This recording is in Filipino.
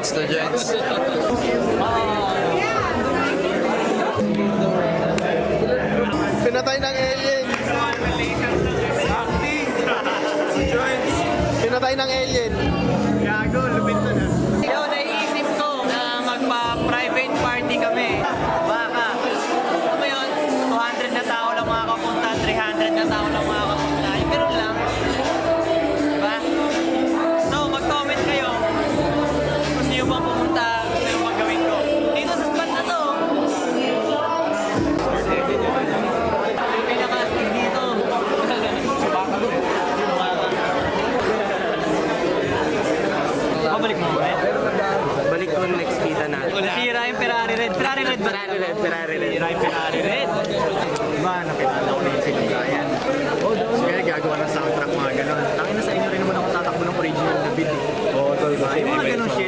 Estudyants. Pinatay ng alien. Pinatay ng alien. Gago, lupit na na. Yo, naiisip ko na magpa-private party kami. Baka, ano mo yun, 200 na tao lang makakapunta, 300 na tao lang makakapunta. Yung ganun lang. Diba? So, mag-comment kayo. Gusto nyo bang pumunta, gusto nyo bang gawin ko. Dito sa spot na to. Yung pinaka-astig dito. Babalik mo ba? Balik ko next kita natin. Sira yung Ferrari Red. Ferrari Red ba? Ferrari Red. Sira yung Ferrari Red. Diba, nakilala ko na yung Siligayan. Kaya gagawa ng soundtrack mga ganon. Tangin na sa inyo rin naman ako tatakbo ng original na beat. Oo, tol. Yung mga ganong shit.